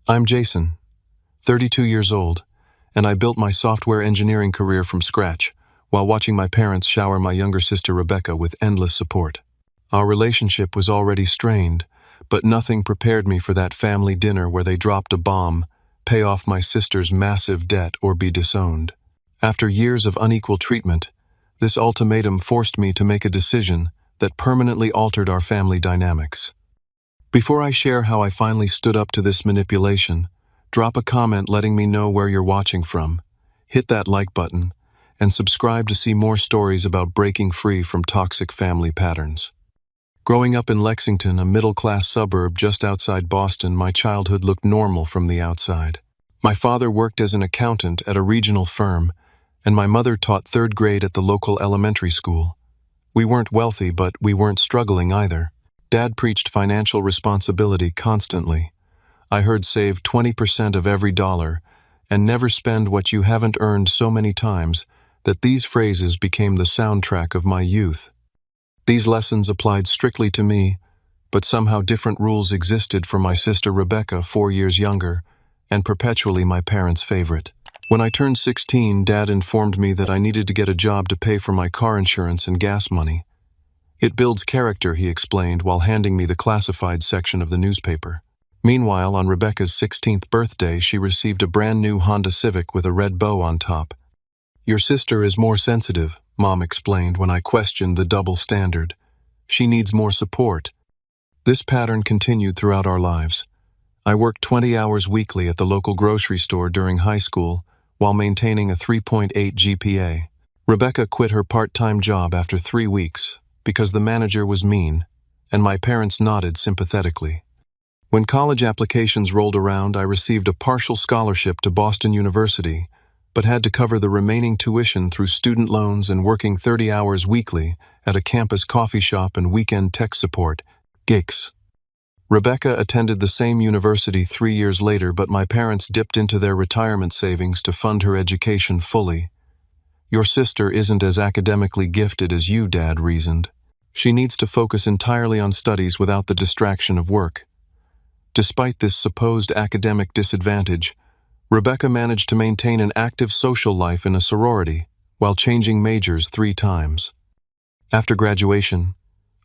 I'm Jason, 32 years old, and I built my software engineering career from scratch while watching my parents shower my younger sister Rebecca with endless support. Our relationship was already strained, but nothing prepared me for that family dinner where they dropped a bomb, pay off my sister's massive debt, or be disowned. After years of unequal treatment, this ultimatum forced me to make a decision that permanently altered our family dynamics. Before I share how I finally stood up to this manipulation, drop a comment letting me know where you're watching from, hit that like button, and subscribe to see more stories about breaking free from toxic family patterns. Growing up in Lexington, a middle-class suburb just outside Boston, my childhood looked normal from the outside. My father worked as an accountant at a regional firm, and my mother taught third grade at the local elementary school. We weren't wealthy, but we weren't struggling either. Dad preached financial responsibility constantly. I heard save 20% of every dollar and never spend what you haven't earned so many times that these phrases became the soundtrack of my youth. These lessons applied strictly to me, but somehow different rules existed for my sister Rebecca, 4 years younger, and perpetually my parents' favorite. When I turned 16, Dad informed me that I needed to get a job to pay for my car insurance and gas money. It builds character, he explained while handing me the classified section of the newspaper. Meanwhile, on Rebecca's 16th birthday, she received a brand new Honda Civic with a red bow on top. "Your sister is more sensitive," Mom explained when I questioned the double standard. "She needs more support." This pattern continued throughout our lives. I worked 20 hours weekly at the local grocery store during high school while maintaining a 3.8 GPA. Rebecca quit her part-time job after 3 weeks because the manager was mean, and my parents nodded sympathetically. When college applications rolled around, I received a partial scholarship to Boston University, but had to cover the remaining tuition through student loans and working 30 hours weekly at a campus coffee shop and weekend tech support gigs. Rebecca attended the same university 3 years later, but my parents dipped into their retirement savings to fund her education fully. "Your sister isn't as academically gifted as you," Dad reasoned. "She needs to focus entirely on studies without the distraction of work." Despite this supposed academic disadvantage, Rebecca managed to maintain an active social life in a sorority while changing majors 3 times. After graduation,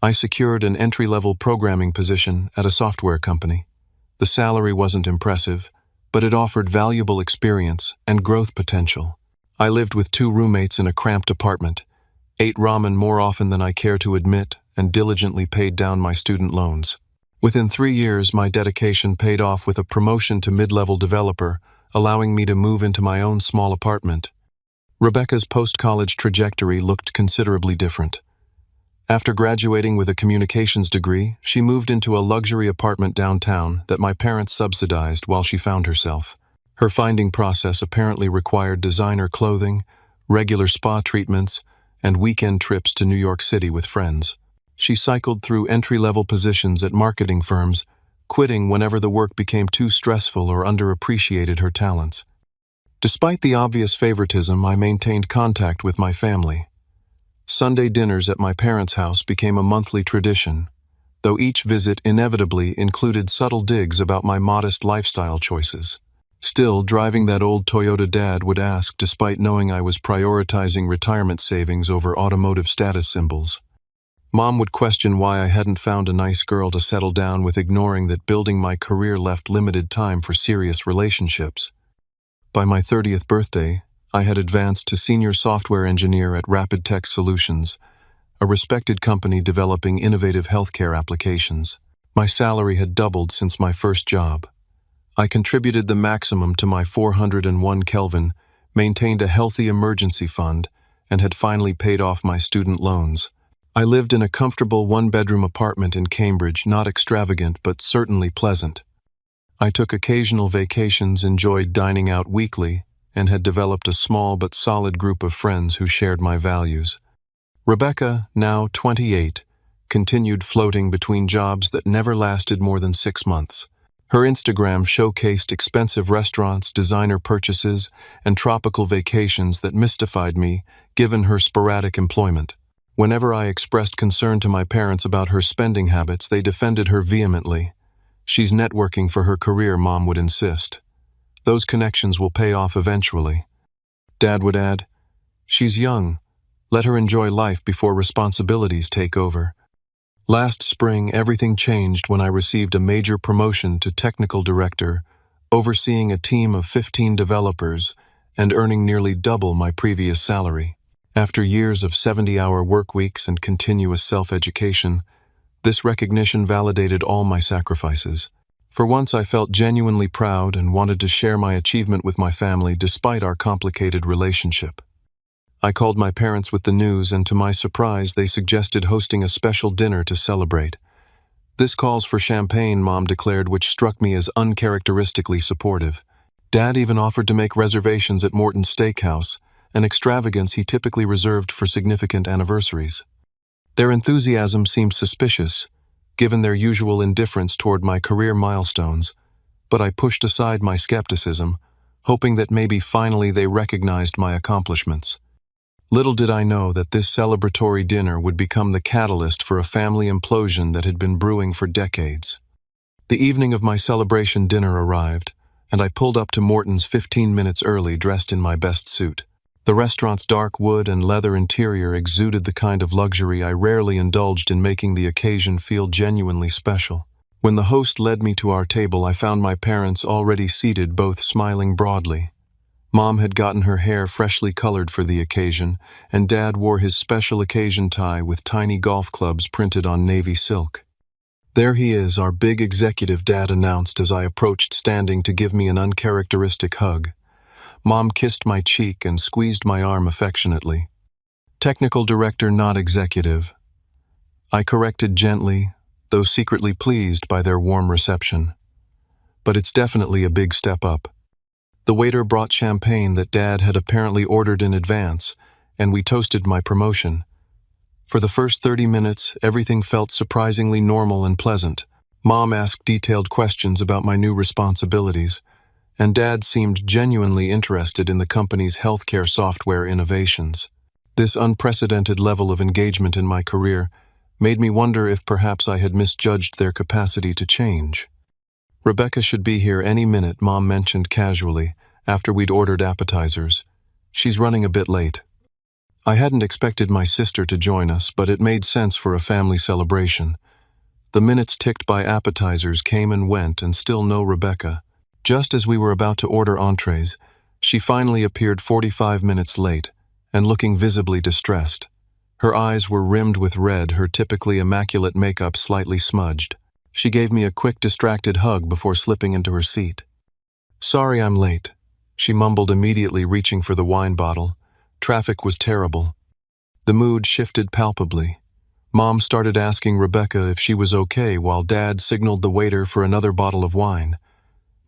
I secured an entry-level programming position at a software company. The salary wasn't impressive, but it offered valuable experience and growth potential. I lived with 2 roommates in a cramped apartment, ate ramen more often than I care to admit, and diligently paid down my student loans. Within 3 years, my dedication paid off with a promotion to mid-level developer, allowing me to move into my own small apartment. Rebecca's post-college trajectory looked considerably different. After graduating with a communications degree, she moved into a luxury apartment downtown that my parents subsidized while she found herself. Her finding process apparently required designer clothing, regular spa treatments, and weekend trips to New York City with friends. She cycled through entry-level positions at marketing firms, quitting whenever the work became too stressful or underappreciated her talents. Despite the obvious favoritism, I maintained contact with my family. Sunday dinners at my parents' house became a monthly tradition, though each visit inevitably included subtle digs about my modest lifestyle choices. Still, driving that old Toyota, Dad would ask, despite knowing I was prioritizing retirement savings over automotive status symbols. Mom would question why I hadn't found a nice girl to settle down with, ignoring that building my career left limited time for serious relationships. By my 30th birthday, I had advanced to senior software engineer at Rapid Tech Solutions, a respected company developing innovative healthcare applications. My salary had doubled since my first job. I contributed the maximum to my 401 Kelvin, maintained a healthy emergency fund, and had finally paid off my student loans. I lived in a comfortable 1-bedroom apartment in Cambridge, not extravagant but certainly pleasant. I took occasional vacations, enjoyed dining out weekly, and had developed a small but solid group of friends who shared my values. Rebecca, now 28, continued floating between jobs that never lasted more than 6 months. Her Instagram showcased expensive restaurants, designer purchases, and tropical vacations that mystified me, given her sporadic employment. Whenever I expressed concern to my parents about her spending habits, they defended her vehemently. She's networking for her career, Mom would insist. Those connections will pay off eventually. Dad would add, she's young. Let her enjoy life before responsibilities take over. Last spring, everything changed when I received a major promotion to technical director, overseeing a team of 15 developers and earning nearly double my previous salary. After years of 70-hour work weeks and continuous self-education, this recognition validated all my sacrifices. For once, I felt genuinely proud and wanted to share my achievement with my family despite our complicated relationship. I called my parents with the news, and to my surprise, they suggested hosting a special dinner to celebrate. This calls for champagne, Mom declared, which struck me as uncharacteristically supportive. Dad even offered to make reservations at Morton's Steakhouse, an extravagance he typically reserved for significant anniversaries. Their enthusiasm seemed suspicious, given their usual indifference toward my career milestones, but I pushed aside my skepticism, hoping that maybe finally they recognized my accomplishments. Little did I know that this celebratory dinner would become the catalyst for a family implosion that had been brewing for decades. The evening of my celebration dinner arrived, and I pulled up to Morton's 15 minutes early, dressed in my best suit. The restaurant's dark wood and leather interior exuded the kind of luxury I rarely indulged in, making the occasion feel genuinely special. When the host led me to our table, I found my parents already seated, both smiling broadly. Mom had gotten her hair freshly colored for the occasion, and Dad wore his special occasion tie with tiny golf clubs printed on navy silk. "There he is, our big executive," Dad announced as I approached, standing to give me an uncharacteristic hug. Mom kissed my cheek and squeezed my arm affectionately. "Technical director, not executive," I corrected gently, though secretly pleased by their warm reception. "But it's definitely a big step up." The waiter brought champagne that Dad had apparently ordered in advance, and we toasted my promotion. For the first 30 minutes, everything felt surprisingly normal and pleasant. Mom asked detailed questions about my new responsibilities, and Dad seemed genuinely interested in the company's healthcare software innovations. This unprecedented level of engagement in my career made me wonder if perhaps I had misjudged their capacity to change. "Rebecca should be here any minute," Mom mentioned casually, after we'd ordered appetizers. "She's running a bit late." I hadn't expected my sister to join us, but it made sense for a family celebration. The minutes ticked by, appetizers came and went, and still no Rebecca. Just as we were about to order entrees, she finally appeared 45 minutes late, and looking visibly distressed. Her eyes were rimmed with red, her typically immaculate makeup slightly smudged. She gave me a quick, distracted hug before slipping into her seat. "Sorry I'm late," she mumbled, immediately reaching for the wine bottle. Traffic was terrible. The mood shifted palpably. Mom started asking Rebecca if she was okay, while Dad signaled the waiter for another bottle of wine.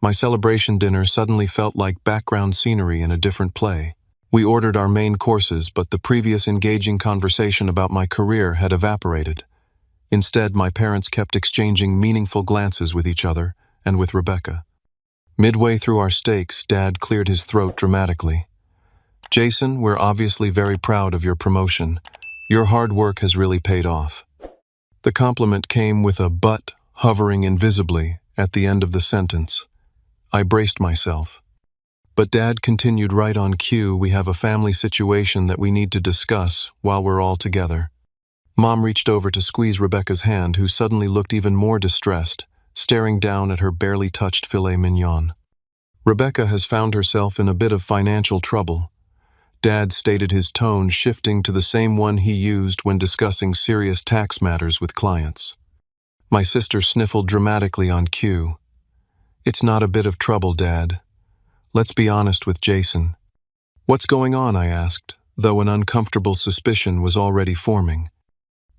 My celebration dinner suddenly felt like background scenery in a different play. We ordered our main courses, but the previous engaging conversation about my career had evaporated. Instead, my parents kept exchanging meaningful glances with each other and with Rebecca. Midway through our steaks, Dad cleared his throat dramatically. "Jason, we're obviously very proud of your promotion. Your hard work has really paid off." The compliment came with a "but" hovering invisibly at the end of the sentence. I braced myself. But Dad continued right on cue, "We have a family situation that we need to discuss while we're all together." Mom reached over to squeeze Rebecca's hand, who suddenly looked even more distressed, staring down at her barely touched filet mignon. "Rebecca has found herself in a bit of financial trouble," Dad stated, his tone shifting to the same one he used when discussing serious tax matters with clients. My sister sniffled dramatically on cue. "It's not a bit of trouble, Dad. Let's be honest with Jason." "What's going on?" I asked, though an uncomfortable suspicion was already forming.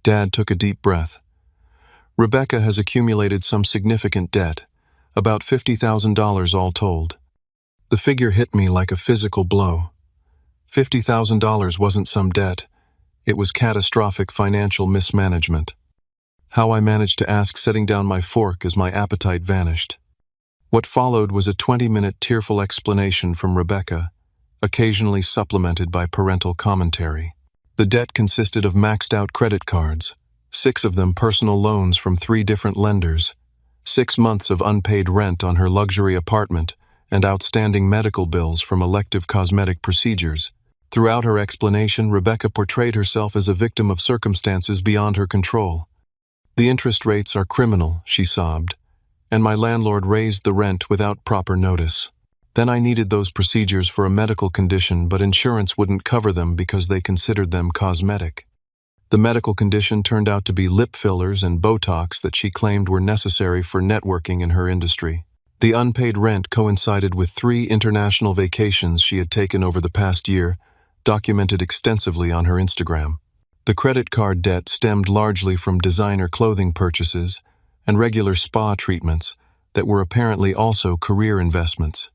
Dad took a deep breath. "Rebecca has accumulated some significant debt, about $50,000 all told." The figure hit me like a physical blow. $50,000 wasn't some debt. It was catastrophic financial mismanagement. How I managed to ask, setting down my fork as my appetite vanished. What followed was a 20-minute tearful explanation from Rebecca, occasionally supplemented by parental commentary. The debt consisted of maxed-out credit cards, 6 of them personal loans from 3 different lenders, 6 months of unpaid rent on her luxury apartment, and outstanding medical bills from elective cosmetic procedures. Throughout her explanation, Rebecca portrayed herself as a victim of circumstances beyond her control. "The interest rates are criminal," she sobbed, "and my landlord raised the rent without proper notice. Then I needed those procedures for a medical condition, but insurance wouldn't cover them because they considered them cosmetic. The medical condition turned out to be lip fillers and Botox that she claimed were necessary for networking in her industry. The unpaid rent coincided with 3 international vacations she had taken over the past year, documented extensively on her Instagram. The credit card debt stemmed largely from designer clothing purchases and regular spa treatments that were apparently also career investments."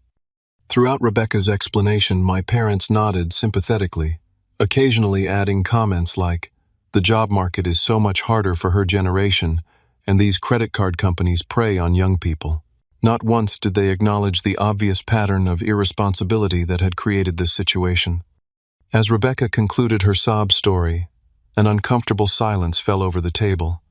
Throughout Rebecca's explanation, my parents nodded sympathetically, occasionally adding comments like, "The job market is so much harder for her generation, and these credit card companies prey on young people." Not once did they acknowledge the obvious pattern of irresponsibility that had created this situation. As Rebecca concluded her sob story, an uncomfortable silence fell over the table.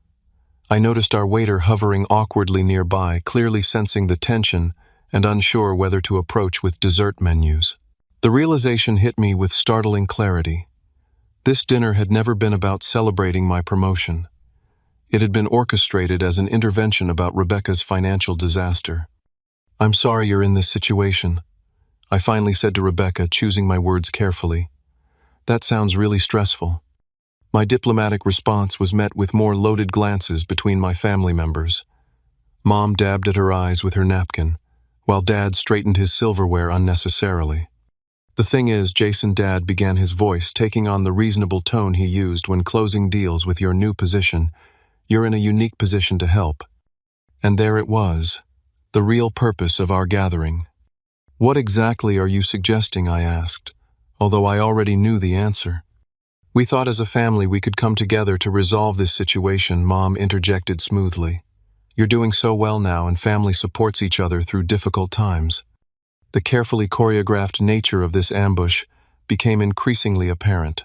I noticed our waiter hovering awkwardly nearby, clearly sensing the tension and unsure whether to approach with dessert menus. The realization hit me with startling clarity. This dinner had never been about celebrating my promotion. It had been orchestrated as an intervention about Rebecca's financial disaster. "I'm sorry you're in this situation," I finally said to Rebecca, choosing my words carefully. "That sounds really stressful." My diplomatic response was met with more loaded glances between my family members. Mom dabbed at her eyes with her napkin, while Dad straightened his silverware unnecessarily. "The thing is, Jason," Dad began, his voice taking on the reasonable tone he used when closing deals with your new position, "you're in a unique position to help." And there it was, the real purpose of our gathering. "What exactly are you suggesting?" I asked, although I already knew the answer. "We thought as a family we could come together to resolve this situation," Mom interjected smoothly. "You're doing so well now, and family supports each other through difficult times." The carefully choreographed nature of this ambush became increasingly apparent.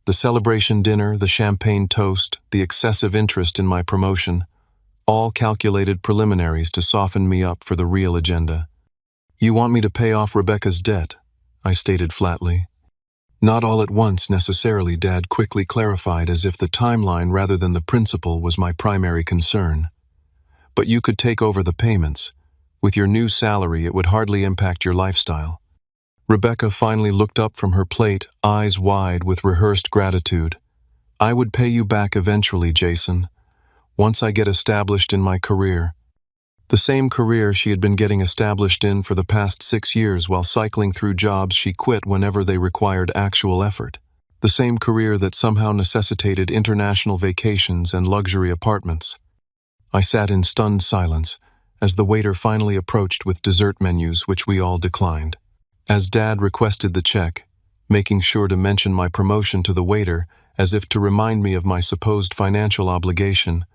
The celebration dinner, the champagne toast, the excessive interest in my promotion, all calculated preliminaries to soften me up for the real agenda. "You want me to pay off Rebecca's debt," I stated flatly. "Not all at once necessarily," Dad quickly clarified, as if the timeline rather than the principle was my primary concern. "But you could take over the payments. With your new salary, it would hardly impact your lifestyle." Rebecca finally looked up from her plate, eyes wide with rehearsed gratitude. "I would pay you back eventually, Jason, once I get established in my career." The same career she had been getting established in for the past 6 years while cycling through jobs she quit whenever they required actual effort. The same career that somehow necessitated international vacations and luxury apartments. I sat in stunned silence as the waiter finally approached with dessert menus, which we all declined. As Dad requested the check, making sure to mention my promotion to the waiter as if to remind me of my supposed financial obligation,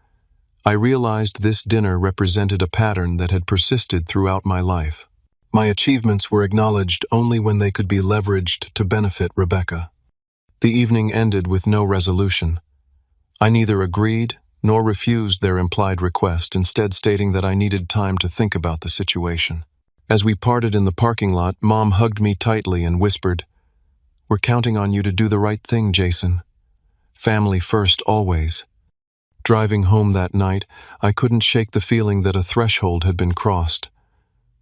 I realized this dinner represented a pattern that had persisted throughout my life. My achievements were acknowledged only when they could be leveraged to benefit Rebecca. The evening ended with no resolution. I neither agreed nor refused their implied request, instead stating that I needed time to think about the situation. As we parted in the parking lot, Mom hugged me tightly and whispered, "We're counting on you to do the right thing, Jason. Family first always." Driving home that night, I couldn't shake the feeling that a threshold had been crossed.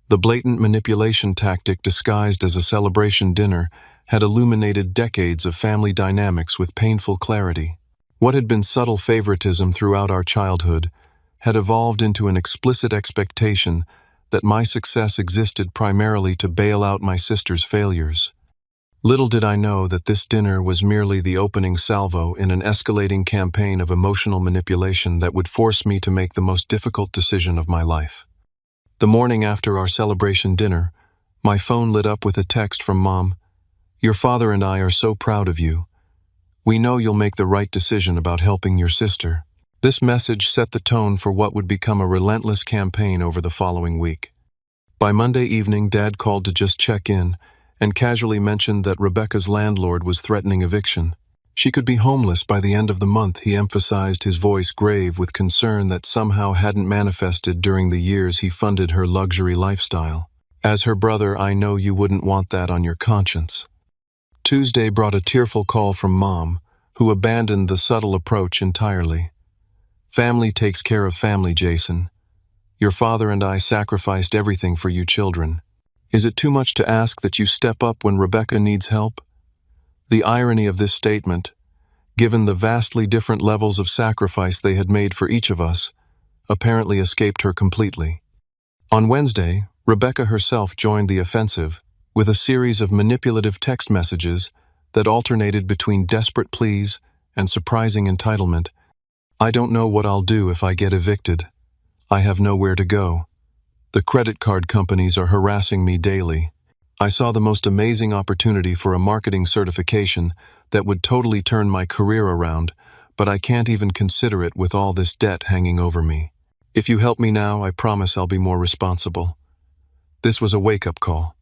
The blatant manipulation tactic disguised as a celebration dinner had illuminated decades of family dynamics with painful clarity. What had been subtle favoritism throughout our childhood had evolved into an explicit expectation that my success existed primarily to bail out my sister's failures. Little did I know that this dinner was merely the opening salvo in an escalating campaign of emotional manipulation that would force me to make the most difficult decision of my life. The morning after our celebration dinner, my phone lit up with a text from Mom. "Your father and I are so proud of you. We know you'll make the right decision about helping your sister." This message set the tone for what would become a relentless campaign over the following week. By Monday evening, Dad called to just check in and casually mentioned that Rebecca's landlord was threatening eviction. She could be homeless by the end of the month, he emphasized, his voice grave with concern that somehow hadn't manifested during the years he funded her luxury lifestyle. As her brother, I know you wouldn't want that on your conscience. Tuesday brought a tearful call from Mom, who abandoned the subtle approach entirely. Family takes care of family, Jason. Your father and I sacrificed everything for you children. Is it too much to ask that you step up when Rebecca needs help? The irony of this statement, given the vastly different levels of sacrifice they had made for each of us, apparently escaped her completely. On Wednesday, Rebecca herself joined the offensive with a series of manipulative text messages that alternated between desperate pleas and surprising entitlement. I don't know what I'll do if I get evicted. I have nowhere to go. The credit card companies are harassing me daily. I saw the most amazing opportunity for a marketing certification that would totally turn my career around, but I can't even consider it with all this debt hanging over me. If you help me now, I promise I'll be more responsible. This was a wake-up call.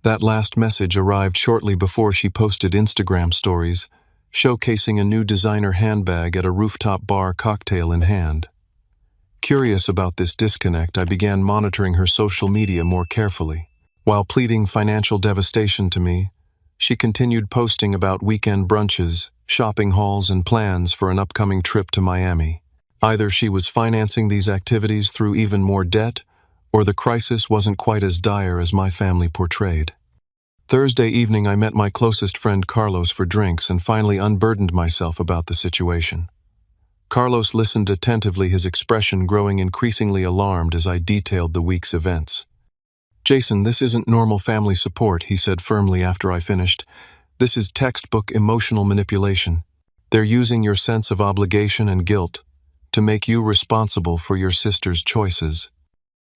That last message arrived shortly before she posted Instagram stories, showcasing a new designer handbag at a rooftop bar, cocktail in hand. Curious about this disconnect, I began monitoring her social media more carefully. While pleading financial devastation to me, she continued posting about weekend brunches, shopping hauls, and plans for an upcoming trip to Miami. Either she was financing these activities through even more debt, or the crisis wasn't quite as dire as my family portrayed. Thursday evening, I met my closest friend Carlos for drinks and finally unburdened myself about the situation. Carlos listened attentively, his expression growing increasingly alarmed as I detailed the week's events. Jason, this isn't normal family support, he said firmly after I finished. This is textbook emotional manipulation. They're using your sense of obligation and guilt to make you responsible for your sister's choices.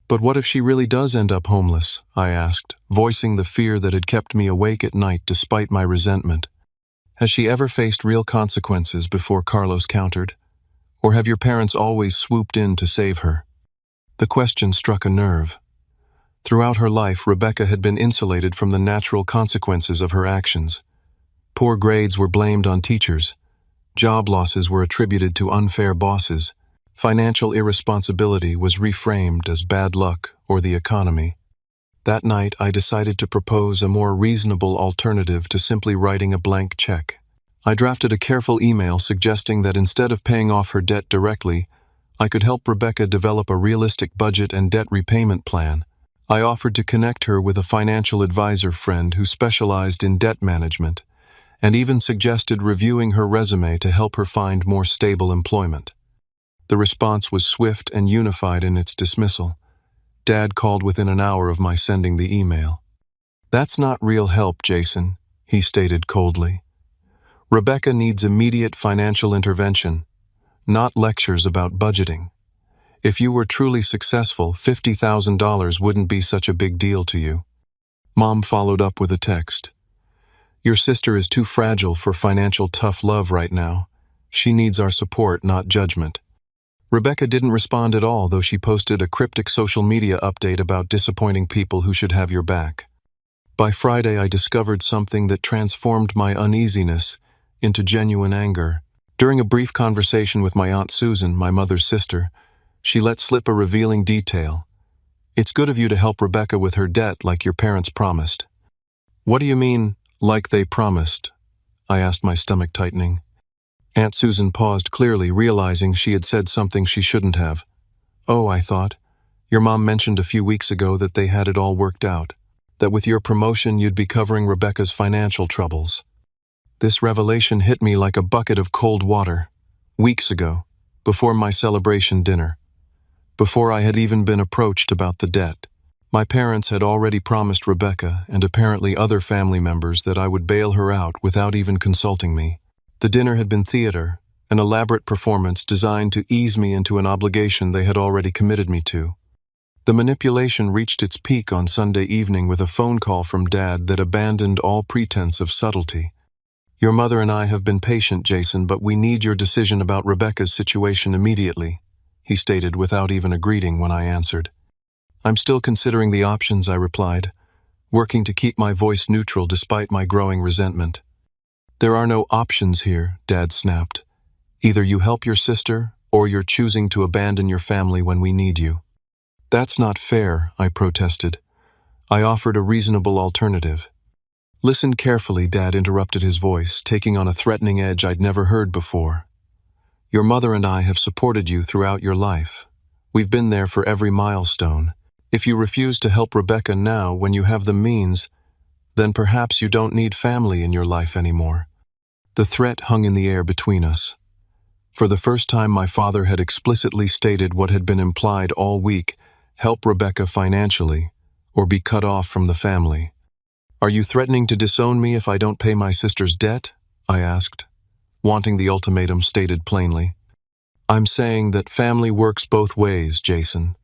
But what if she really does end up homeless? I asked, voicing the fear that had kept me awake at night despite my resentment. Has she ever faced real consequences before? Carlos countered. Or have your parents always swooped in to save her? The question struck a nerve. Throughout her life, Rebecca had been insulated from the natural consequences of her actions. Poor grades were blamed on teachers. Job losses were attributed to unfair bosses. Financial irresponsibility was reframed as bad luck or the economy. That night, I decided to propose a more reasonable alternative to simply writing a blank check. I drafted a careful email suggesting that instead of paying off her debt directly, I could help Rebecca develop a realistic budget and debt repayment plan. I offered to connect her with a financial advisor friend who specialized in debt management, and even suggested reviewing her resume to help her find more stable employment. The response was swift and unified in its dismissal. Dad called within an hour of my sending the email. That's not real help, Jason, he stated coldly. Rebecca needs immediate financial intervention, not lectures about budgeting. If you were truly successful, $50,000 wouldn't be such a big deal to you. Mom followed up with a text. Your sister is too fragile for financial tough love right now. She needs our support, not judgment. Rebecca didn't respond at all, though she posted a cryptic social media update about disappointing people who should have your back. By Friday, I discovered something that transformed my uneasiness into genuine anger. During a brief conversation with my Aunt Susan, my mother's sister, she let slip a revealing detail. It's good of you to help Rebecca with her debt like your parents promised. What do you mean, like they promised? I asked, my stomach tightening. Aunt Susan paused, clearly realizing she had said something she shouldn't have. Oh, I thought. Your mom mentioned a few weeks ago that they had it all worked out, that with your promotion you'd be covering Rebecca's financial troubles. This revelation hit me like a bucket of cold water. Weeks ago, before my celebration dinner. Before I had even been approached about the debt. My parents had already promised Rebecca and apparently other family members that I would bail her out without even consulting me. The dinner had been theater, an elaborate performance designed to ease me into an obligation they had already committed me to. The manipulation reached its peak on Sunday evening with a phone call from Dad that abandoned all pretense of subtlety. Your mother and I have been patient, Jason, but we need your decision about Rebecca's situation immediately, he stated without even a greeting when I answered. I'm still considering the options, I replied, working to keep my voice neutral despite my growing resentment. There are no options here, Dad snapped. Either you help your sister, or you're choosing to abandon your family when we need you. That's not fair, I protested. I offered a reasonable alternative. Listen carefully, Dad interrupted his voice, taking on a threatening edge I'd never heard before. Your mother and I have supported you throughout your life. We've been there for every milestone. If you refuse to help Rebecca now when you have the means, then perhaps you don't need family in your life anymore. The threat hung in the air between us. For the first time, my father had explicitly stated what had been implied all week: help Rebecca financially, or be cut off from the family. Are you threatening to disown me if I don't pay my sister's debt? I asked, wanting the ultimatum stated plainly. I'm saying that family works both ways, Jason.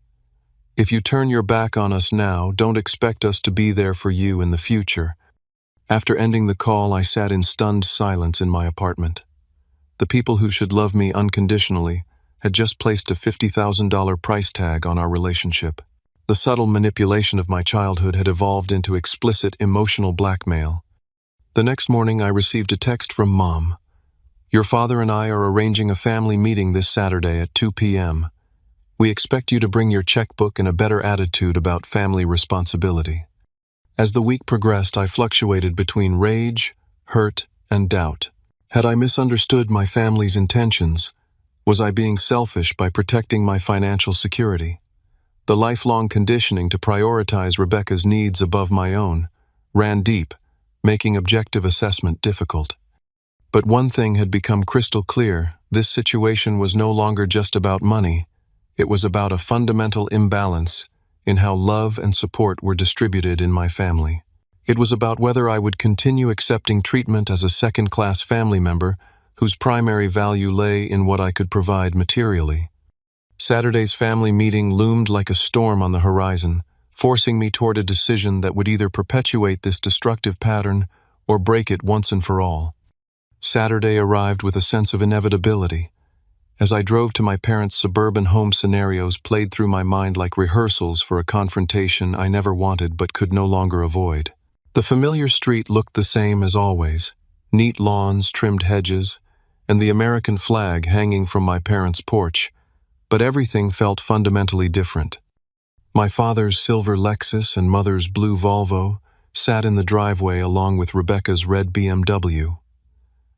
If you turn your back on us now, don't expect us to be there for you in the future. After ending the call, I sat in stunned silence in my apartment. The people who should love me unconditionally had just placed a $50,000 price tag on our relationship. The subtle manipulation of my childhood had evolved into explicit emotional blackmail. The next morning, I received a text from Mom. Your father and I are arranging a family meeting this Saturday at 2 p.m. We expect you to bring your checkbook and a better attitude about family responsibility. As the week progressed, I fluctuated between rage, hurt, and doubt. Had I misunderstood my family's intentions? Was I being selfish by protecting my financial security? The lifelong conditioning to prioritize Rebecca's needs above my own ran deep, making objective assessment difficult. But one thing had become crystal clear: this situation was no longer just about money. It was about a fundamental imbalance in how love and support were distributed in my family. It was about whether I would continue accepting treatment as a second-class family member whose primary value lay in what I could provide materially. Saturday's family meeting loomed like a storm on the horizon, forcing me toward a decision that would either perpetuate this destructive pattern or break it once and for all. Saturday arrived with a sense of inevitability. As I drove to my parents' suburban home, scenarios played through my mind like rehearsals for a confrontation I never wanted but could no longer avoid. The familiar street looked the same as always: neat lawns, trimmed hedges, and the American flag hanging from my parents' porch. But everything felt fundamentally different. My father's silver Lexus and mother's blue Volvo sat in the driveway along with Rebecca's red BMW.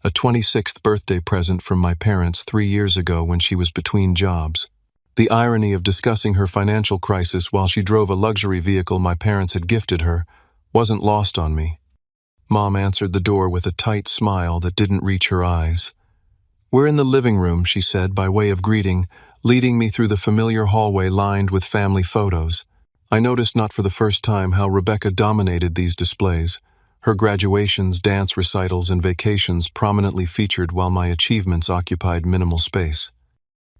A 26th birthday present from my parents 3 years ago when she was between jobs. The irony of discussing her financial crisis while she drove a luxury vehicle my parents had gifted her wasn't lost on me. Mom answered the door with a tight smile that didn't reach her eyes. We're in the living room, she said by way of greeting, leading me through the familiar hallway lined with family photos. I noticed not for the first time how Rebecca dominated these displays. Her graduations, dance recitals, and vacations prominently featured while my achievements occupied minimal space.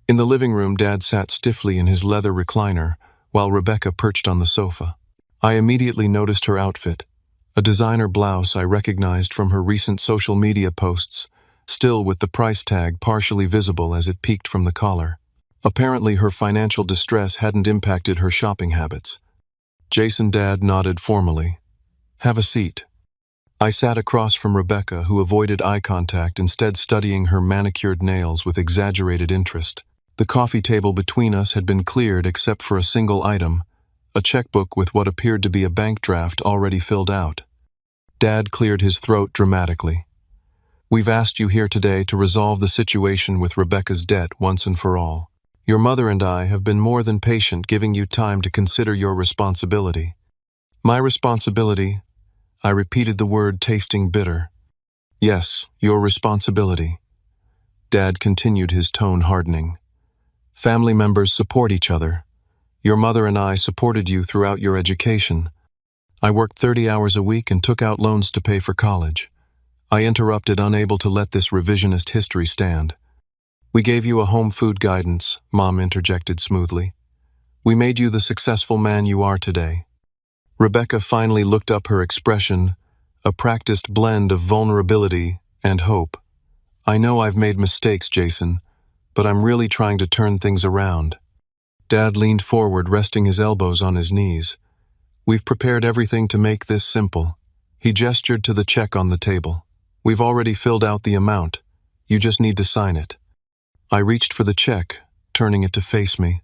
In the living room, Dad sat stiffly in his leather recliner, while Rebecca perched on the sofa. I immediately noticed her outfit, a designer blouse I recognized from her recent social media posts, still with the price tag partially visible as it peeked from the collar. Apparently, her financial distress hadn't impacted her shopping habits. Jason, Dad nodded formally. Have a seat. I sat across from Rebecca, who avoided eye contact, instead studying her manicured nails with exaggerated interest. The coffee table between us had been cleared except for a single item, a checkbook with what appeared to be a bank draft already filled out. Dad cleared his throat dramatically. We've asked you here today to resolve the situation with Rebecca's debt once and for all. Your mother and I have been more than patient, giving you time to consider your responsibility. My responsibility? I repeated the word, tasting bitter. Yes, your responsibility. Dad continued, his tone hardening. Family members support each other. Your mother and I supported you throughout your education. I worked 30 hours a week and took out loans to pay for college. I interrupted, unable to let this revisionist history stand. We gave you a home food guidance, Mom interjected smoothly. We made you the successful man you are today. Rebecca finally looked up, her expression a practiced blend of vulnerability and hope. I know I've made mistakes, Jason, but I'm really trying to turn things around. Dad leaned forward, resting his elbows on his knees. We've prepared everything to make this simple. He gestured to the check on the table. We've already filled out the amount. You just need to sign it. I reached for the check, turning it to face me.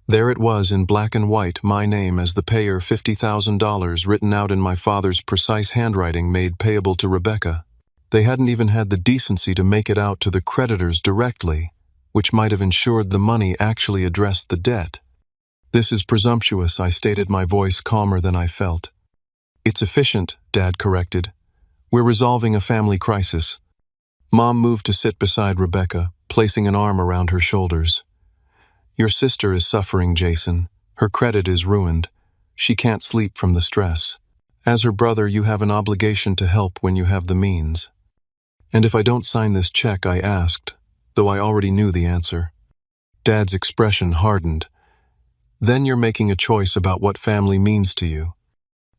There it was in black and white, my name as the payer, $50,000 written out in my father's precise handwriting made payable to Rebecca. They hadn't even had the decency to make it out to the creditors directly, which might have ensured the money actually addressed the debt. This is presumptuous, I stated, my voice calmer than I felt. It's efficient, Dad corrected. We're resolving a family crisis. Mom moved to sit beside Rebecca, placing an arm around her shoulders. Your sister is suffering, Jason. Her credit is ruined. She can't sleep from the stress. As her brother, you have an obligation to help when you have the means. And if I don't sign this check, I asked, though I already knew the answer. Dad's expression hardened. Then you're making a choice about what family means to you.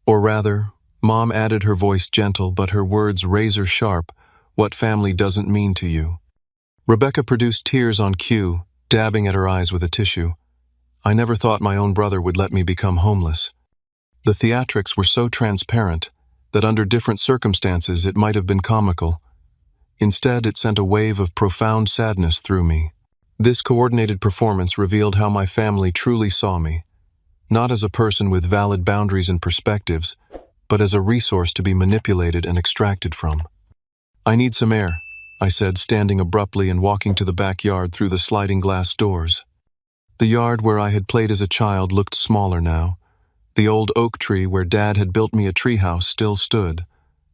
Or rather, Mom added, her voice gentle but her words razor sharp, what family doesn't mean to you. Rebecca produced tears on cue, dabbing at her eyes with a tissue. I never thought my own brother would let me become homeless. The theatrics were so transparent that under different circumstances it might have been comical. Instead, it sent a wave of profound sadness through me. This coordinated performance revealed how my family truly saw me, not as a person with valid boundaries and perspectives, but as a resource to be manipulated and extracted from. I need some air, I said, standing abruptly and walking to the backyard through the sliding glass doors. The yard where I had played as a child looked smaller now. The old oak tree where Dad had built me a treehouse still stood,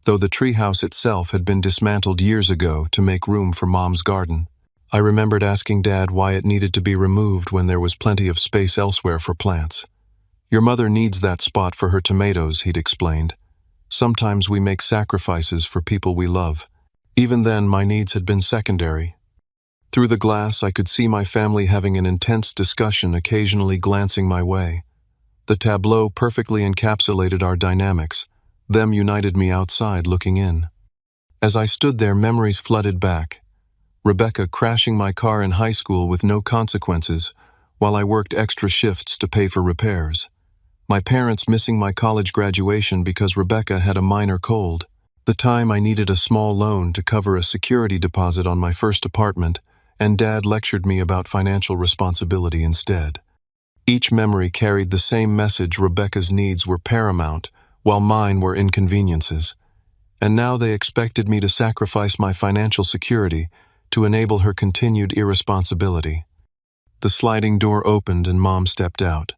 though the treehouse itself had been dismantled years ago to make room for Mom's garden. I remembered asking Dad why it needed to be removed when there was plenty of space elsewhere for plants. Your mother needs that spot for her tomatoes, he'd explained. Sometimes we make sacrifices for people we love. Even then, my needs had been secondary. Through the glass, I could see my family having an intense discussion, occasionally glancing my way. The tableau perfectly encapsulated our dynamics. Them united me outside, looking in. As I stood there, memories flooded back. Rebecca crashing my car in high school with no consequences, while I worked extra shifts to pay for repairs. My parents missing my college graduation because Rebecca had a minor cold. The time I needed a small loan to cover a security deposit on my first apartment, and Dad lectured me about financial responsibility instead. Each memory carried the same message: Rebecca's needs were paramount, while mine were inconveniences. And now they expected me to sacrifice my financial security to enable her continued irresponsibility. The sliding door opened and Mom stepped out.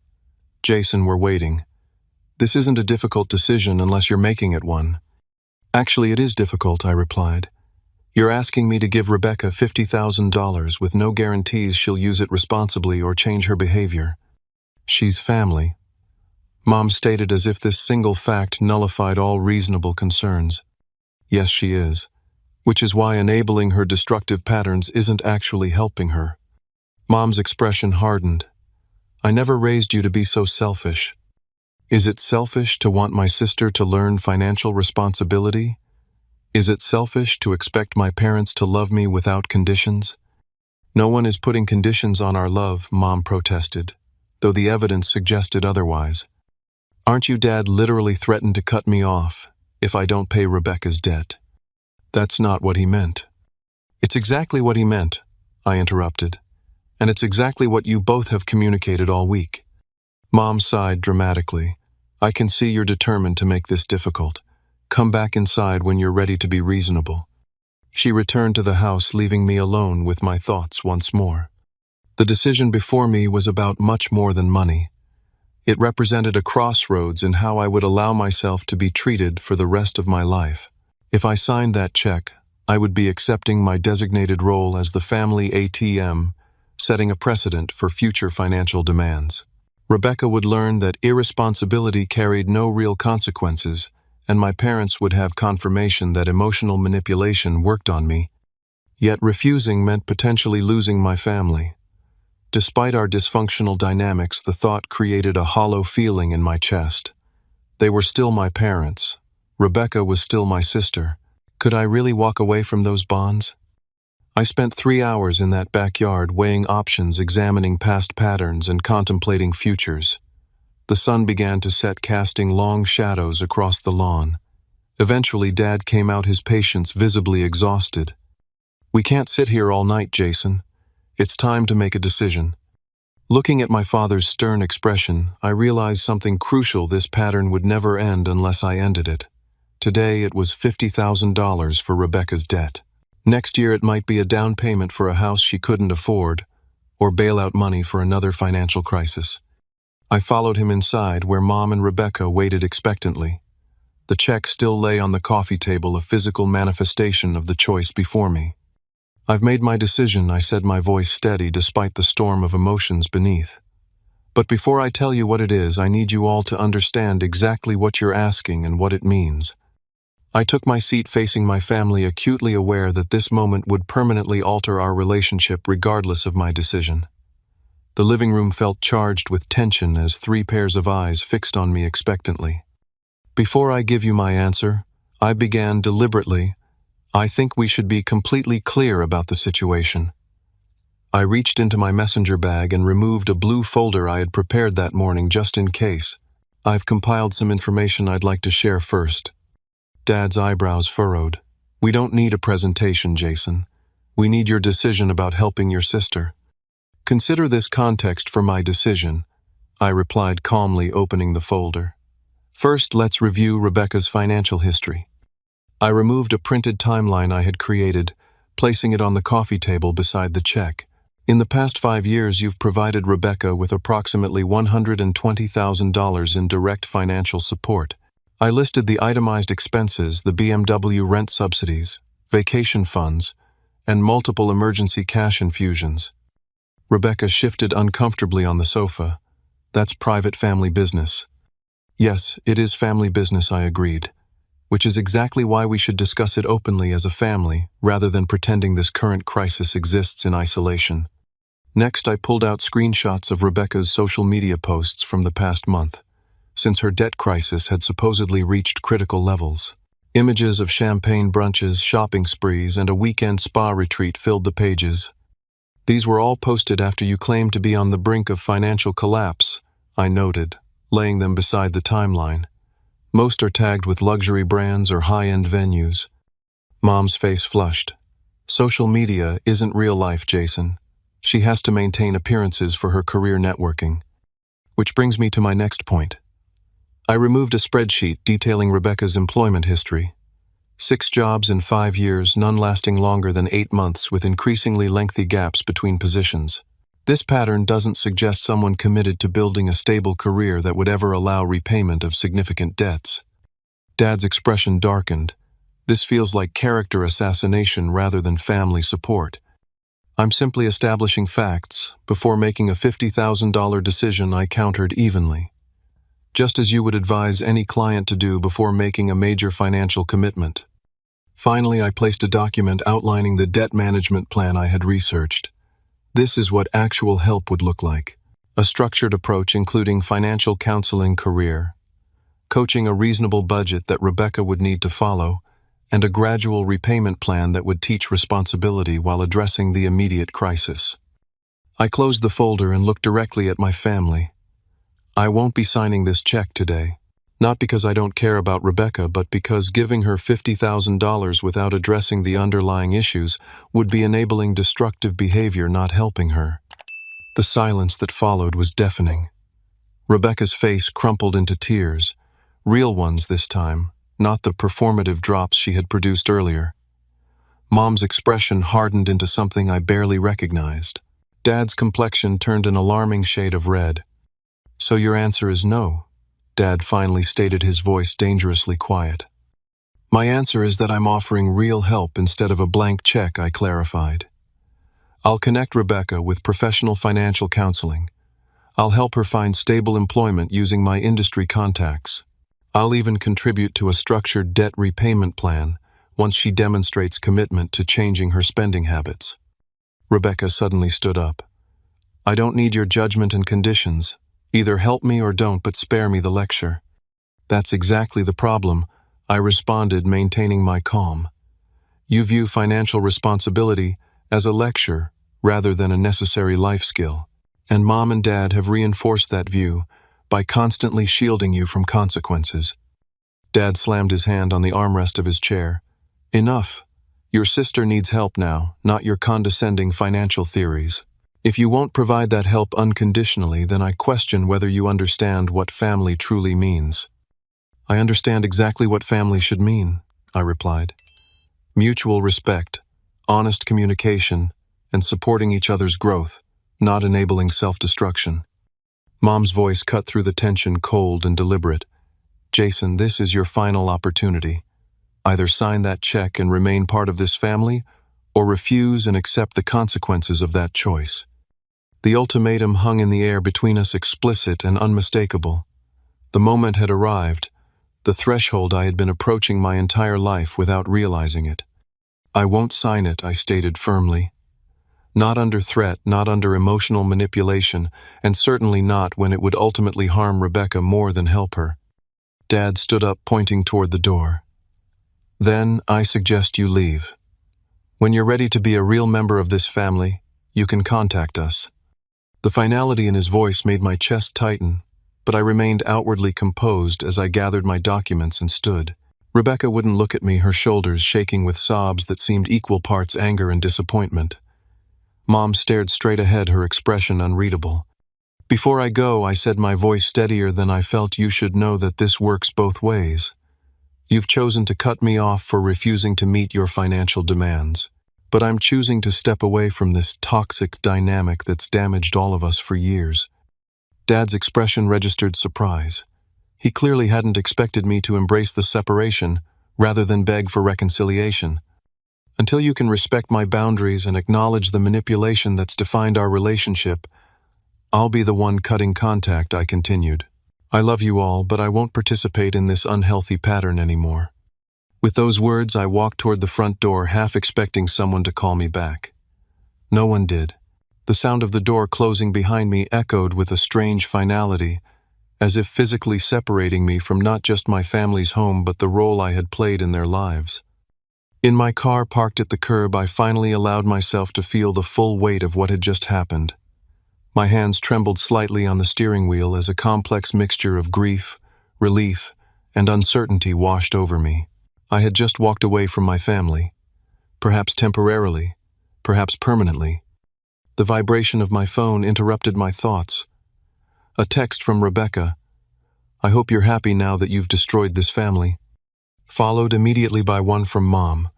Jason, we're waiting. This isn't a difficult decision unless you're making it one. Actually, it is difficult, I replied. You're asking me to give Rebecca $50,000 with no guarantees she'll use it responsibly or change her behavior. She's family. Mom stated as if this single fact nullified all reasonable concerns. Yes, she is. Which is why enabling her destructive patterns isn't actually helping her. Mom's expression hardened. I never raised you to be so selfish. Is it selfish to want my sister to learn financial responsibility? Is it selfish to expect my parents to love me without conditions? No one is putting conditions on our love, Mom protested, though the evidence suggested otherwise. Aren't you, Dad literally threatened to cut me off if I don't pay Rebecca's debt? That's not what he meant. It's exactly what he meant, I interrupted. And it's exactly what you both have communicated all week. Mom sighed dramatically. I can see you're determined to make this difficult. Come back inside when you're ready to be reasonable. She returned to the house, leaving me alone with my thoughts once more. The decision before me was about much more than money. It represented a crossroads in how I would allow myself to be treated for the rest of my life. If I signed that check, I would be accepting my designated role as the family ATM, setting a precedent for future financial demands. Rebecca would learn that irresponsibility carried no real consequences, and my parents would have confirmation that emotional manipulation worked on me. Yet refusing meant potentially losing my family. Despite our dysfunctional dynamics, the thought created a hollow feeling in my chest. They were still my parents. Rebecca was still my sister. Could I really walk away from those bonds? I spent 3 hours in that backyard weighing options, examining past patterns, and contemplating futures. The sun began to set, casting long shadows across the lawn. Eventually, Dad came out, his patience visibly exhausted. "We can't sit here all night, Jason. It's time to make a decision." Looking at my father's stern expression, I realized something crucial: this pattern would never end unless I ended it. Today it was $50,000 for Rebecca's debt. Next year it might be a down payment for a house she couldn't afford, or bailout money for another financial crisis. I followed him inside, where Mom and Rebecca waited expectantly. The check still lay on the coffee table, a physical manifestation of the choice before me. "I've made my decision," I said, my voice steady despite the storm of emotions beneath. "But before I tell you what it is, I need you all to understand exactly what you're asking and what it means." I took my seat facing my family, acutely aware that this moment would permanently alter our relationship regardless of my decision. The living room felt charged with tension as 3 pairs of eyes fixed on me expectantly. "Before I give you my answer," I began deliberately, "I think we should be completely clear about the situation." I reached into my messenger bag and removed a blue folder I had prepared that morning just in case. "I've compiled some information I'd like to share first." Dad's eyebrows furrowed. "We don't need a presentation, Jason. We need your decision about helping your sister." "Consider this context for my decision," I replied calmly, opening the folder. "First, let's review Rebecca's financial history." I removed a printed timeline I had created, placing it on the coffee table beside the check. "In the past 5 years, you've provided Rebecca with approximately $120,000 in direct financial support." I listed the itemized expenses: the BMW rent subsidies, vacation funds, and multiple emergency cash infusions. Rebecca shifted uncomfortably on the sofa. "That's private family business." "Yes, it is family business," I agreed. "Which is exactly why we should discuss it openly as a family, rather than pretending this current crisis exists in isolation." Next, I pulled out screenshots of Rebecca's social media posts from the past month, since her debt crisis had supposedly reached critical levels. Images of champagne brunches, shopping sprees, and a weekend spa retreat filled the pages. "These were all posted after you claimed to be on the brink of financial collapse," I noted, laying them beside the timeline. "Most are tagged with luxury brands or high-end venues." Mom's face flushed. "Social media isn't real life, Jason. She has to maintain appearances for her career networking." Which brings me to my next point. I removed a spreadsheet detailing Rebecca's employment history. 6 jobs in 5 years, none lasting longer than 8 months, with increasingly lengthy gaps between positions. This pattern doesn't suggest someone committed to building a stable career that would ever allow repayment of significant debts. Dad's expression darkened. "This feels like character assassination rather than family support." "I'm simply establishing facts. Before making a $50,000 decision," I countered evenly. "Just as you would advise any client to do before making a major financial commitment." Finally, I placed a document outlining the debt management plan I had researched. This is what actual help would look like. A structured approach including financial counseling, career coaching, a reasonable budget that Rebecca would need to follow, and a gradual repayment plan that would teach responsibility while addressing the immediate crisis. I closed the folder and looked directly at my family. "I won't be signing this check today. Not because I don't care about Rebecca, but because giving her $50,000 without addressing the underlying issues would be enabling destructive behavior, not helping her." The silence that followed was deafening. Rebecca's face crumpled into tears, real ones this time, not the performative drops she had produced earlier. Mom's expression hardened into something I barely recognized. Dad's complexion turned an alarming shade of red. "So your answer is no?" Dad finally stated, his voice dangerously quiet. "My answer is that I'm offering real help instead of a blank check," I clarified. "I'll connect Rebecca with professional financial counseling. I'll help her find stable employment using my industry contacts. I'll even contribute to a structured debt repayment plan once she demonstrates commitment to changing her spending habits." Rebecca suddenly stood up. "I don't need your judgment and conditions. Either help me or don't, but spare me the lecture." "That's exactly the problem," I responded, maintaining my calm. "You view financial responsibility as a lecture rather than a necessary life skill, and Mom and Dad have reinforced that view by constantly shielding you from consequences." Dad slammed his hand on the armrest of his chair. Enough. Your sister needs help now, not your condescending financial theories. If you won't provide that help unconditionally, then I question whether you understand what family truly means. I understand exactly what family should mean, I replied. Mutual respect, honest communication, and supporting each other's growth, not enabling self-destruction. Mom's voice cut through the tension, cold and deliberate. Jason, this is your final opportunity. Either sign that check and remain part of this family, or refuse and accept the consequences of that choice. The ultimatum hung in the air between us, explicit and unmistakable. The moment had arrived, the threshold I had been approaching my entire life without realizing it. I won't sign it, I stated firmly. Not under threat, not under emotional manipulation, and certainly not when it would ultimately harm Rebecca more than help her. Dad stood up, pointing toward the door. Then I suggest you leave. When you're ready to be a real member of this family, you can contact us. The finality in his voice made my chest tighten, but I remained outwardly composed as I gathered my documents and stood. Rebecca wouldn't look at me, her shoulders shaking with sobs that seemed equal parts anger and disappointment. Mom stared straight ahead, her expression unreadable. Before I go, I said, my voice steadier than I felt, you should know that this works both ways. You've chosen to cut me off for refusing to meet your financial demands. But I'm choosing to step away from this toxic dynamic that's damaged all of us for years. Dad's expression registered surprise. He clearly hadn't expected me to embrace the separation rather than beg for reconciliation. Until you can respect my boundaries and acknowledge the manipulation that's defined our relationship, I'll be the one cutting contact, I continued. I love you all, but I won't participate in this unhealthy pattern anymore. With those words, I walked toward the front door, half expecting someone to call me back. No one did. The sound of the door closing behind me echoed with a strange finality, as if physically separating me from not just my family's home but the role I had played in their lives. In my car parked at the curb, I finally allowed myself to feel the full weight of what had just happened. My hands trembled slightly on the steering wheel as a complex mixture of grief, relief, and uncertainty washed over me. I had just walked away from my family, perhaps temporarily, perhaps permanently. The vibration of my phone interrupted my thoughts. A text from Rebecca. I hope you're happy now that you've destroyed this family. Followed immediately by one from Mom.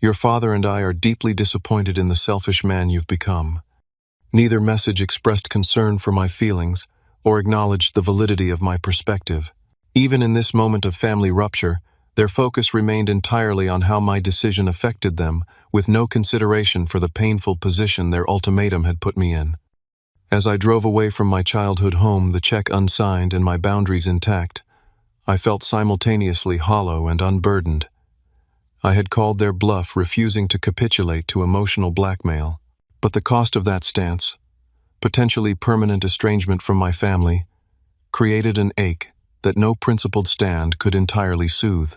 Your father and I are deeply disappointed in the selfish man you've become. Neither message expressed concern for my feelings or acknowledged the validity of my perspective. Even in this moment of family rupture, their focus remained entirely on how my decision affected them, with no consideration for the painful position their ultimatum had put me in. As I drove away from my childhood home, the check unsigned and my boundaries intact, I felt simultaneously hollow and unburdened. I had called their bluff, refusing to capitulate to emotional blackmail. But the cost of that stance, potentially permanent estrangement from my family, created an ache that no principled stand could entirely soothe.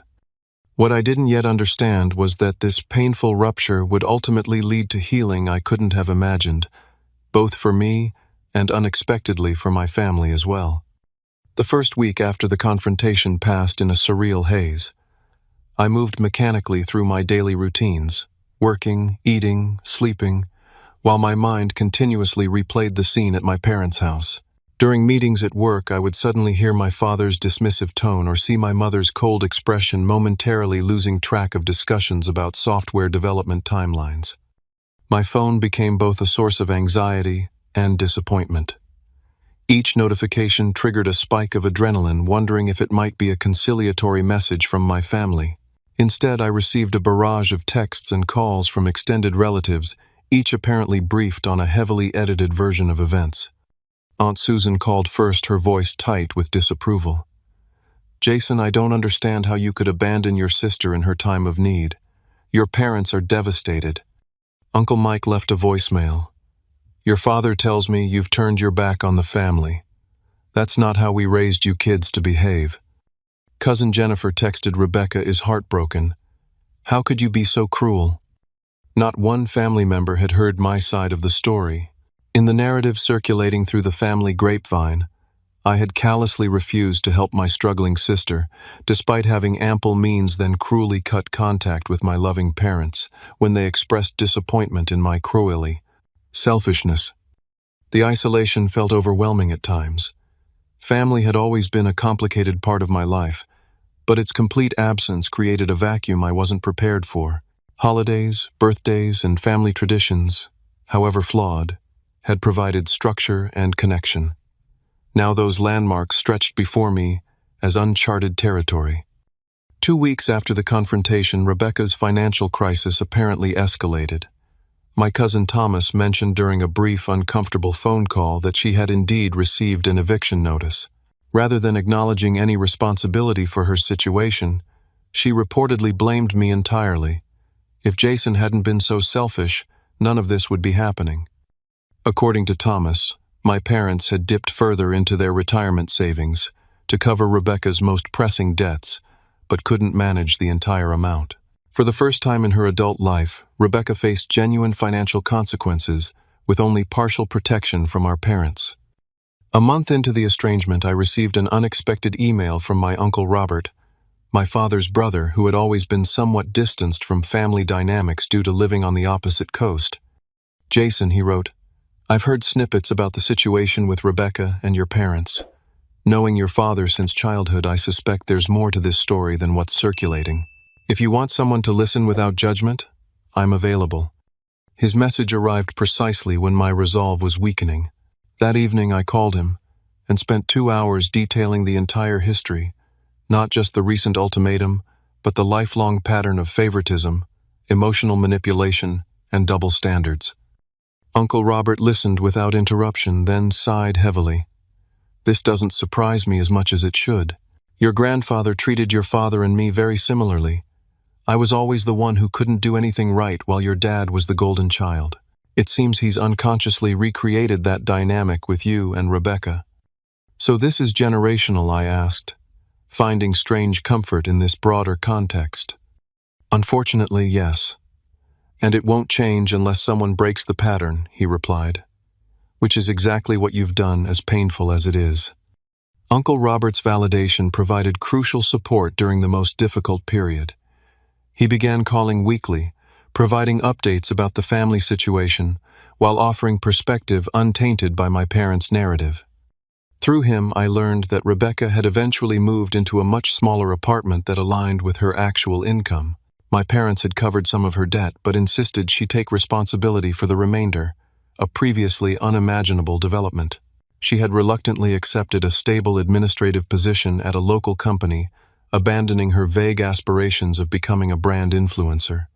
What I didn't yet understand was that this painful rupture would ultimately lead to healing I couldn't have imagined, both for me and unexpectedly for my family as well. The first week after the confrontation passed in a surreal haze. I moved mechanically through my daily routines, working, eating, sleeping, while my mind continuously replayed the scene at my parents' house. During meetings at work, I would suddenly hear my father's dismissive tone or see my mother's cold expression, momentarily losing track of discussions about software development timelines. My phone became both a source of anxiety and disappointment. Each notification triggered a spike of adrenaline, wondering if it might be a conciliatory message from my family. Instead, I received a barrage of texts and calls from extended relatives, each apparently briefed on a heavily edited version of events. Aunt Susan called first, her voice tight with disapproval. Jason, I don't understand how you could abandon your sister in her time of need. Your parents are devastated. Uncle Mike left a voicemail. Your father tells me you've turned your back on the family. That's not how we raised you kids to behave. Cousin Jennifer texted, Rebecca is heartbroken. How could you be so cruel? Not one family member had heard my side of the story. In the narrative circulating through the family grapevine, I had callously refused to help my struggling sister, despite having ample means, then cruelly cut contact with my loving parents when they expressed disappointment in my cruelty. Selfishness. The isolation felt overwhelming at times. Family had always been a complicated part of my life, but its complete absence created a vacuum I wasn't prepared for. Holidays, birthdays, and family traditions, however flawed, had provided structure and connection. Now those landmarks stretched before me as uncharted territory. 2 weeks after the confrontation, Rebecca's financial crisis apparently escalated. My cousin Thomas mentioned during a brief, uncomfortable phone call that she had indeed received an eviction notice. Rather than acknowledging any responsibility for her situation, she reportedly blamed me entirely. If Jason hadn't been so selfish, none of this would be happening. According to Thomas, my parents had dipped further into their retirement savings to cover Rebecca's most pressing debts, but couldn't manage the entire amount. For the first time in her adult life, Rebecca faced genuine financial consequences with only partial protection from our parents. A month into the estrangement, I received an unexpected email from my Uncle Robert, my father's brother, who had always been somewhat distanced from family dynamics due to living on the opposite coast. "Jason," he wrote, "I've heard snippets about the situation with Rebecca and your parents. Knowing your father since childhood, I suspect there's more to this story than what's circulating. If you want someone to listen without judgment, I'm available." His message arrived precisely when my resolve was weakening. That evening I called him and spent 2 hours detailing the entire history, not just the recent ultimatum, but the lifelong pattern of favoritism, emotional manipulation, and double standards. Uncle Robert listened without interruption, then sighed heavily. "This doesn't surprise me as much as it should. Your grandfather treated your father and me very similarly. I was always the one who couldn't do anything right while your dad was the golden child. It seems he's unconsciously recreated that dynamic with you and Rebecca." "So this is generational?" I asked, finding strange comfort in this broader context. "Unfortunately, yes. And it won't change unless someone breaks the pattern," he replied. "Which is exactly what you've done, as painful as it is." Uncle Robert's validation provided crucial support during the most difficult period. He began calling weekly, providing updates about the family situation, while offering perspective untainted by my parents' narrative. Through him, I learned that Rebecca had eventually moved into a much smaller apartment that aligned with her actual income. My parents had covered some of her debt, but insisted she take responsibility for the remainder, a previously unimaginable development. She had reluctantly accepted a stable administrative position at a local company, abandoning her vague aspirations of becoming a brand influencer.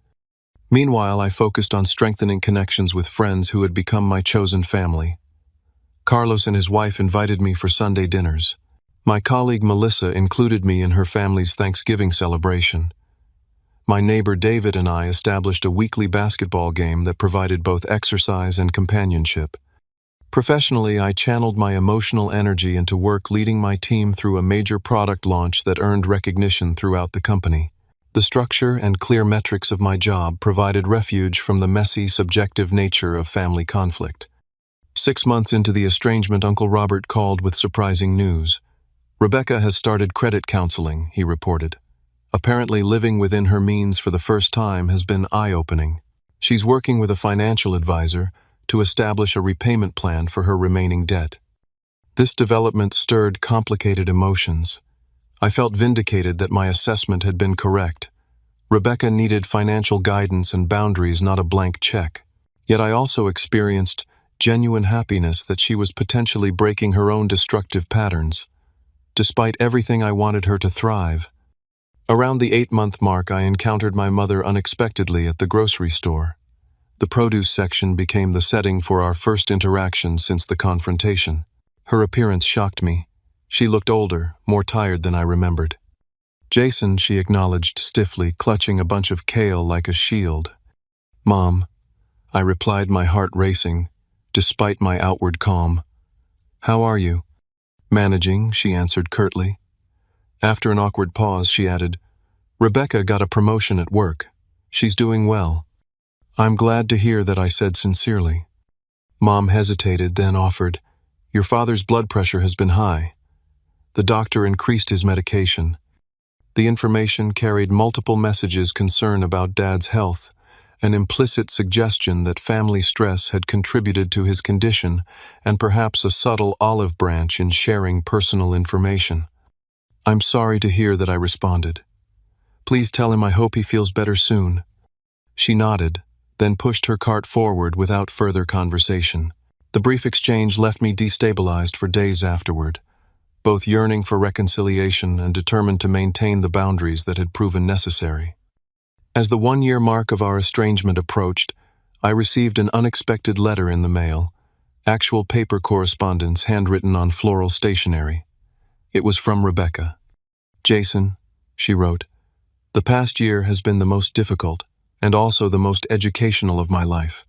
Meanwhile, I focused on strengthening connections with friends who had become my chosen family. Carlos and his wife invited me for Sunday dinners. My colleague Melissa included me in her family's Thanksgiving celebration. My neighbor David and I established a weekly basketball game that provided both exercise and companionship. Professionally, I channeled my emotional energy into work, leading my team through a major product launch that earned recognition throughout the company. The structure and clear metrics of my job provided refuge from the messy, subjective nature of family conflict. 6 months into the estrangement, Uncle Robert called with surprising news. "Rebecca has started credit counseling," he reported. "Apparently living within her means for the first time has been eye-opening. She's working with a financial advisor to establish a repayment plan for her remaining debt." This development stirred complicated emotions. I felt vindicated that my assessment had been correct. Rebecca needed financial guidance and boundaries, not a blank check. Yet I also experienced genuine happiness that she was potentially breaking her own destructive patterns. Despite everything, I wanted her to thrive. Around the 8-month mark, I encountered my mother unexpectedly at the grocery store. The produce section became the setting for our first interaction since the confrontation. Her appearance shocked me. She looked older, more tired than I remembered. "Jason," she acknowledged stiffly, clutching a bunch of kale like a shield. "Mom," I replied, my heart racing, despite my outward calm. "How are you?" "Managing," she answered curtly. After an awkward pause, she added, "Rebecca got a promotion at work. She's doing well." "I'm glad to hear that," I said sincerely. Mom hesitated, then offered, "Your father's blood pressure has been high. The doctor increased his medication. The information carried multiple messages concern about Dad's health, an implicit suggestion that family stress had contributed to his condition, and perhaps a subtle olive branch in sharing personal information. "I'm sorry to hear that," I responded. "Please tell him I hope he feels better soon." She nodded, then pushed her cart forward without further conversation. The brief exchange left me destabilized for days afterward, both yearning for reconciliation and determined to maintain the boundaries that had proven necessary. As the 1-year mark of our estrangement approached, I received an unexpected letter in the mail, actual paper correspondence handwritten on floral stationery. It was from Rebecca. "Jason," she wrote, "the past year has been the most difficult and also the most educational of my life.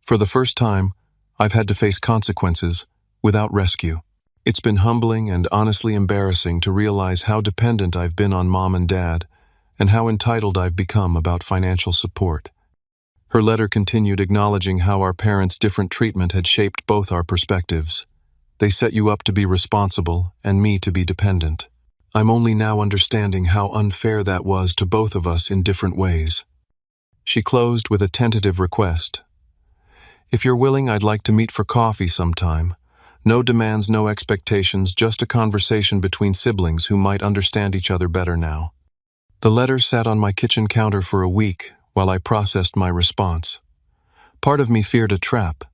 For the first time, I've had to face consequences without rescue. It's been humbling and honestly embarrassing to realize how dependent I've been on Mom and Dad and how entitled I've become about financial support." Her letter continued, acknowledging how our parents' different treatment had shaped both our perspectives. "They set you up to be responsible and me to be dependent. I'm only now understanding how unfair that was to both of us in different ways." She closed with a tentative request. "If you're willing, I'd like to meet for coffee sometime. No demands, no expectations, just a conversation between siblings who might understand each other better now." The letter sat on my kitchen counter for a week while I processed my response. Part of me feared a trap,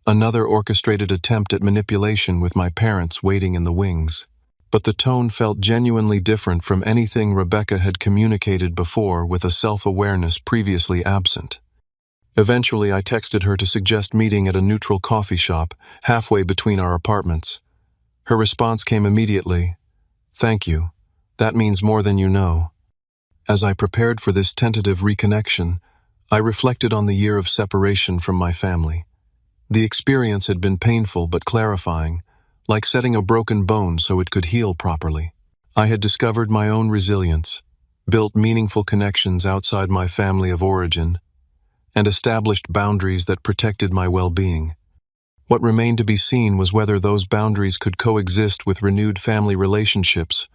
another orchestrated attempt at manipulation with my parents waiting in the wings. But the tone felt genuinely different from anything Rebecca had communicated before, with a self-awareness previously absent. Eventually, I texted her to suggest meeting at a neutral coffee shop halfway between our apartments. Her response came immediately: "Thank you. That means more than you know." As I prepared for this tentative reconnection, I reflected on the year of separation from my family. The experience had been painful but clarifying, like setting a broken bone so it could heal properly. I had discovered my own resilience, built meaningful connections outside my family of origin, and established boundaries that protected my well-being. What remained to be seen was whether those boundaries could coexist with renewed family relationships,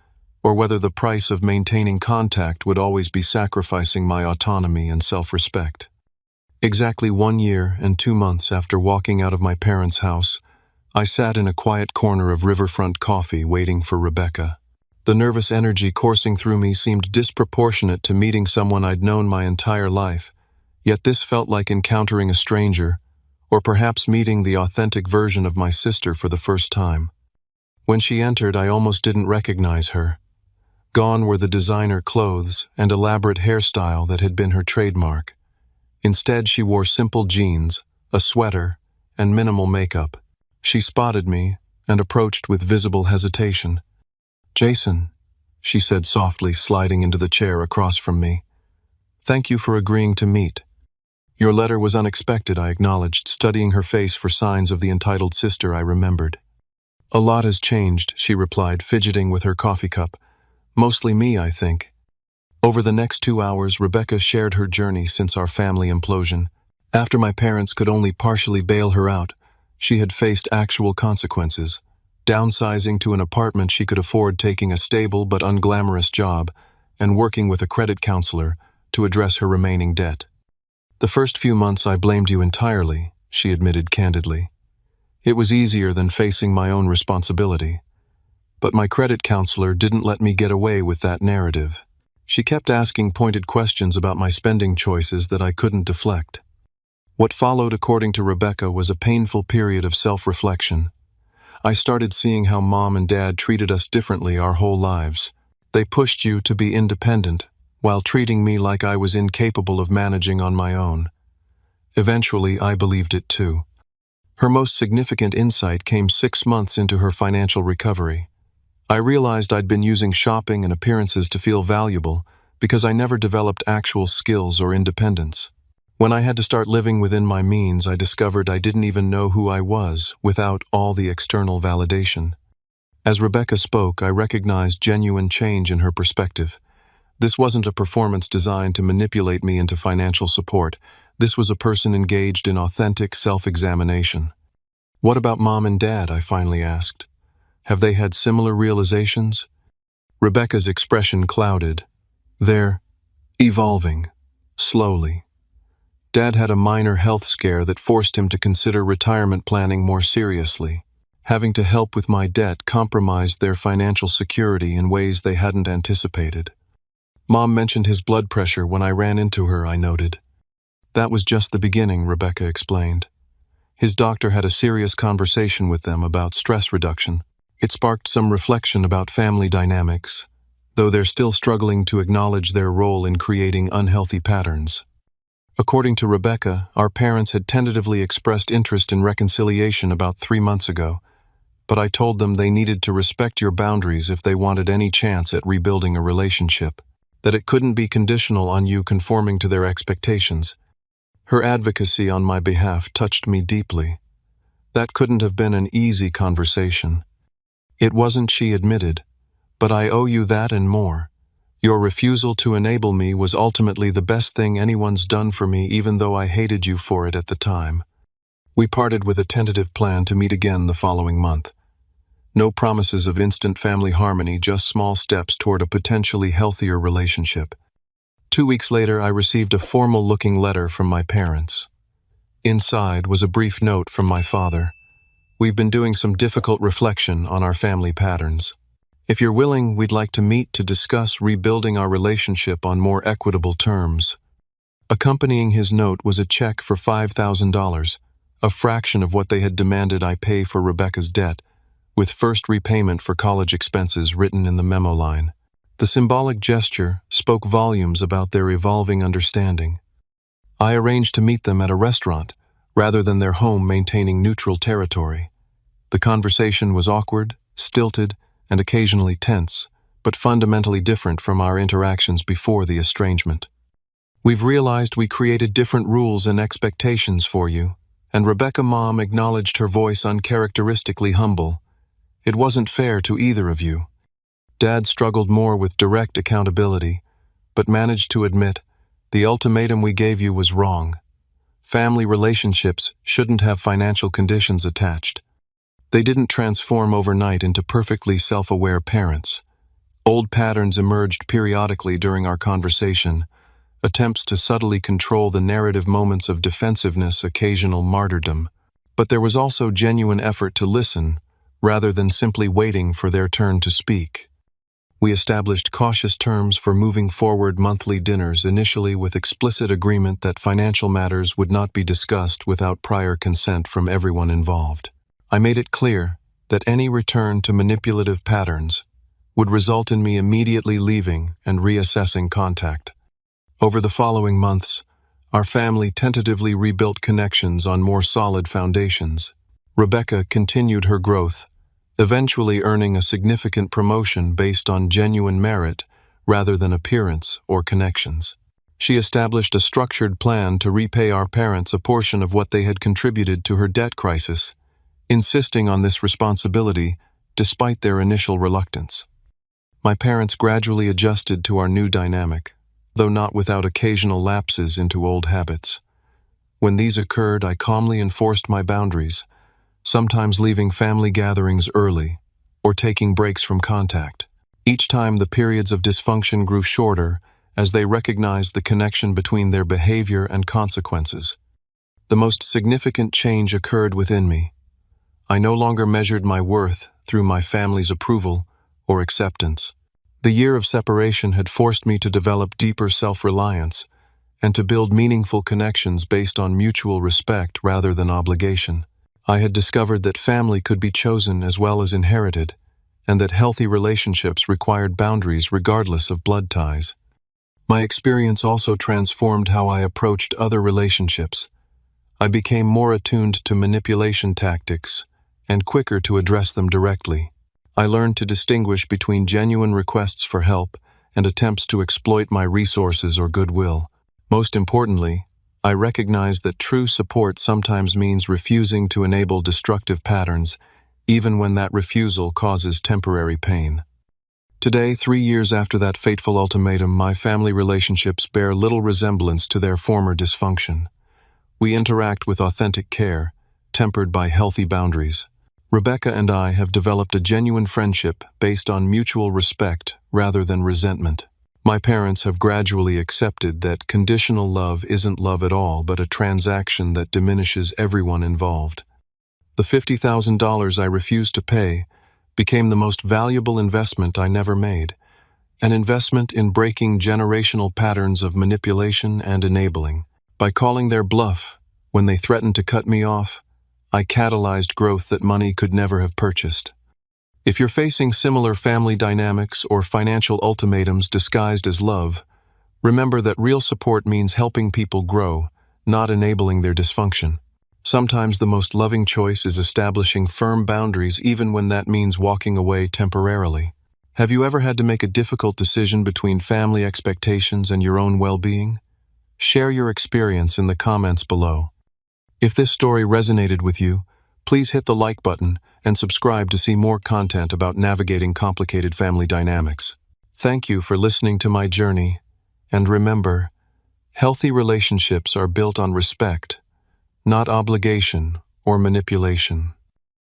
or whether the price of maintaining contact would always be sacrificing my autonomy and self-respect. Exactly 1 year and 2 months after walking out of my parents' house, I sat in a quiet corner of riverfront coffee waiting for Rebecca. The nervous energy coursing through me seemed disproportionate to meeting someone I'd known my entire life, yet this felt like encountering a stranger, or perhaps meeting the authentic version of my sister for the first time. When she entered, I almost didn't recognize her. Gone were the designer clothes and elaborate hairstyle that had been her trademark. Instead, she wore simple jeans, a sweater, and minimal makeup. She spotted me and approached with visible hesitation. "Jason," she said softly, sliding into the chair across from me. "Thank you for agreeing to meet." "Your letter was unexpected," I acknowledged, studying her face for signs of the entitled sister I remembered. "A lot has changed," she replied, fidgeting with her coffee cup. "Mostly me, I think." Over the next 2 hours, Rebecca shared her journey since our family implosion. After my parents could only partially bail her out, she had faced actual consequences, downsizing to an apartment she could afford, taking a stable but unglamorous job, and working with a credit counselor to address her remaining debt. "The first few months I blamed you entirely," she admitted candidly. "It was easier than facing my own responsibility. But my credit counselor didn't let me get away with that narrative. She kept asking pointed questions about my spending choices that I couldn't deflect." What followed, according to Rebecca, was a painful period of self-reflection. I started seeing how Mom and Dad treated us differently our whole lives. They pushed you to be independent, while treating me like I was incapable of managing on my own. Eventually, I believed it too. Her most significant insight came 6 months into her financial recovery. I realized I'd been using shopping and appearances to feel valuable because I never developed actual skills or independence. When I had to start living within my means, I discovered I didn't even know who I was without all the external validation. As Rebecca spoke, I recognized genuine change in her perspective. This wasn't a performance designed to manipulate me into financial support. This was a person engaged in authentic self-examination. "What about Mom and Dad?" I finally asked. Have they had similar realizations? Rebecca's expression clouded. They're evolving, slowly. Dad had a minor health scare that forced him to consider retirement planning more seriously. Having to help with my debt compromised their financial security in ways they hadn't anticipated. Mom mentioned his blood pressure when I ran into her, I noted. That was just the beginning, Rebecca explained. His doctor had a serious conversation with them about stress reduction. It sparked some reflection about family dynamics, though they're still struggling to acknowledge their role in creating unhealthy patterns. According to Rebecca, our parents had tentatively expressed interest in reconciliation about 3 months ago, but I told them they needed to respect your boundaries if they wanted any chance at rebuilding a relationship, that it couldn't be conditional on you conforming to their expectations. Her advocacy on my behalf touched me deeply. That couldn't have been an easy conversation. It wasn't, she admitted, but I owe you that and more. Your refusal to enable me was ultimately the best thing anyone's done for me, even though I hated you for it at the time. We parted with a tentative plan to meet again the following month. No promises of instant family harmony, just small steps toward a potentially healthier relationship. 2 weeks later, I received a formal-looking letter from my parents. Inside was a brief note from my father. We've been doing some difficult reflection on our family patterns. If you're willing, we'd like to meet to discuss rebuilding our relationship on more equitable terms. Accompanying his note was a check for $5,000, a fraction of what they had demanded I pay for Rebecca's debt, with first repayment for college expenses written in the memo line. The symbolic gesture spoke volumes about their evolving understanding. I arranged to meet them at a restaurant, rather than their home, maintaining neutral territory. The conversation was awkward, stilted, and occasionally tense, but fundamentally different from our interactions before the estrangement. We've realized we created different rules and expectations for you, and Rebecca Mom acknowledged, her voice uncharacteristically humble. It wasn't fair to either of you. Dad struggled more with direct accountability, but managed to admit, the ultimatum we gave you was wrong. Family relationships shouldn't have financial conditions attached. They didn't transform overnight into perfectly self-aware parents. Old patterns emerged periodically during our conversation, attempts to subtly control the narrative, moments of defensiveness, occasional martyrdom. But there was also genuine effort to listen, rather than simply waiting for their turn to speak. We established cautious terms for moving forward: monthly dinners, initially with explicit agreement that financial matters would not be discussed without prior consent from everyone involved. I made it clear that any return to manipulative patterns would result in me immediately leaving and reassessing contact. Over the following months, our family tentatively rebuilt connections on more solid foundations. Rebecca continued her growth, eventually earning a significant promotion based on genuine merit rather than appearance or connections. She established a structured plan to repay our parents a portion of what they had contributed to her debt crisis, insisting on this responsibility despite their initial reluctance. My parents gradually adjusted to our new dynamic, though not without occasional lapses into old habits. When these occurred, I calmly enforced my boundaries, sometimes leaving family gatherings early or taking breaks from contact. Each time the periods of dysfunction grew shorter as they recognized the connection between their behavior and consequences. The most significant change occurred within me. I no longer measured my worth through my family's approval or acceptance. The year of separation had forced me to develop deeper self-reliance and to build meaningful connections based on mutual respect rather than obligation. I had discovered that family could be chosen as well as inherited, and that healthy relationships required boundaries regardless of blood ties. My experience also transformed how I approached other relationships. I became more attuned to manipulation tactics and quicker to address them directly. I learned to distinguish between genuine requests for help and attempts to exploit my resources or goodwill. Most importantly, I recognized that true support sometimes means refusing to enable destructive patterns, even when that refusal causes temporary pain. Today, 3 years after that fateful ultimatum, my family relationships bear little resemblance to their former dysfunction. We interact with authentic care, tempered by healthy boundaries. Rebecca and I have developed a genuine friendship based on mutual respect rather than resentment. My parents have gradually accepted that conditional love isn't love at all, but a transaction that diminishes everyone involved. The $50,000 I refused to pay became the most valuable investment I never made, an investment in breaking generational patterns of manipulation and enabling. By calling their bluff when they threatened to cut me off, I catalyzed growth that money could never have purchased. If you're facing similar family dynamics or financial ultimatums disguised as love, remember that real support means helping people grow, not enabling their dysfunction. Sometimes the most loving choice is establishing firm boundaries even when that means walking away temporarily. Have you ever had to make a difficult decision between family expectations and your own well-being? Share your experience in the comments below. If this story resonated with you, please hit the like button and subscribe to see more content about navigating complicated family dynamics. Thank you for listening to my journey, and remember, healthy relationships are built on respect, not obligation or manipulation.